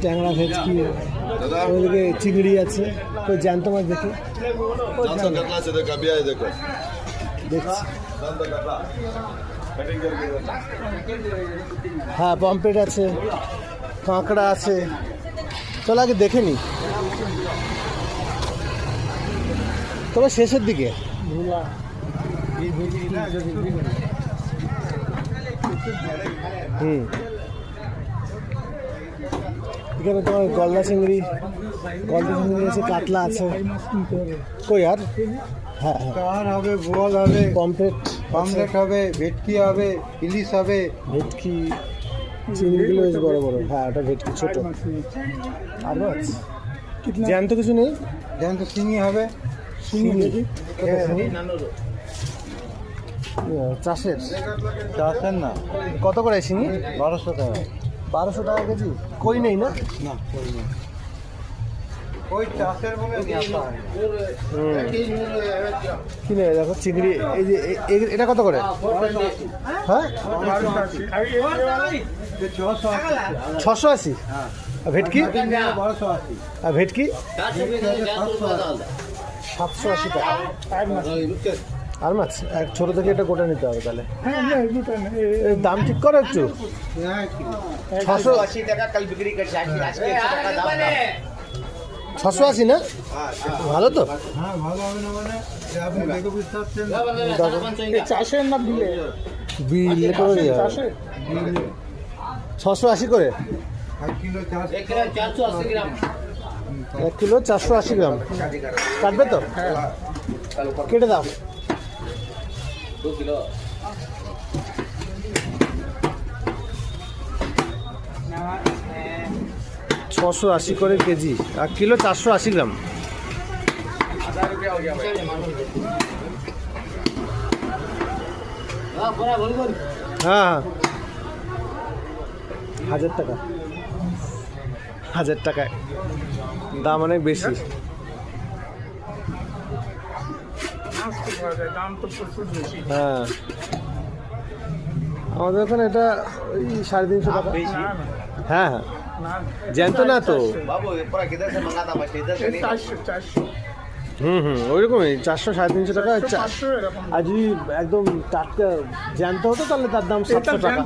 ট্যাংরা ভেটকি, ওইদিকে চিংড়ি আছে। তো জ্যান্ত মাছ দেখি, দেখছি। হ্যাঁ, পমপ্লেট আছে, কাঁকড়া আছে। চলো আগে দেখে নি, তবে শেষের দিকে। এখানে তোমার গলদা চিংড়ি আছে, কাতলা আছে। কই আর? হ্যাঁ হ্যাঁ, হবে, বোয়াল হবে, পমপ্লেট হবে, ভেটকি হবে, ইলিশ হবে। ভেটকি, চিংড়িগুলো বেশ বড় বড়। হ্যাঁ, ওটা ভেটকি ছোট। আর মাছ জ্যান্ত কিছু নেই? জ্যান্ত শিঙি হবে। চাষের চাষের না। কত করে শিঙি? 1200 টাকা। 1200 টাকা কেজি। কই নেই না? না, ওই চাষের বলে কি নেই? দেখো চিংড়ি, এই যে এটা কত করে? হ্যাঁ, 680। আর ভেটকি? 1280। আর ভেটকি 780 টাকা। আর মাছ এক ছোট থেকে এটা গোটা নিতে হবে তাহলে। দাম ঠিক করো একটু। 680 টাকা কাল বিক্রি করছে, আজকে 680 না? ভালো তো। হ্যাঁ, ভালো হবে না মানে আপনি দেখে বুঝতে পারছেন। চাষের না বিলে? বিলে করে দেওয়া হবে। 680 করে 1 কিলো 480 গ্রাম। 1 কিলো 480 গ্রাম কাটবে তো? কেটে দাও। 2 কিলো 680 করে কেজি, 1 কিলো 480 গ্রাম। হ্যাঁ, 1000 টাকা। 1000 টাকায় দাম অনেক বেশি। হ্যাঁ, আমাদের ওখানে এটা ওই 350 টাকা। হ্যাঁ হ্যাঁ, জ্যান্ত না তো। ওইরকমই 400 350 টাকা। আর যদি একদম টাটকা জ্যান্ত হতো তাহলে তার দাম 700 টাকা।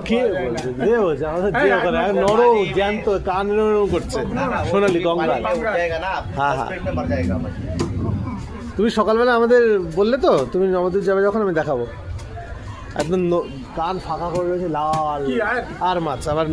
কে বলছে? যে বলছে আমাদের যে ওখানে নরম জ্যান্ত, কান নরম করছে, সোনালি গঙ্গা। হ্যাঁ হ্যাঁ, তুমি সকালবেলা আমাদের বললে তো, তুমি আমাদের যাবে যখন আমি দেখাবো। একদম কান ফাঁকা করে রয়েছে, লাল। আর মাছ আবার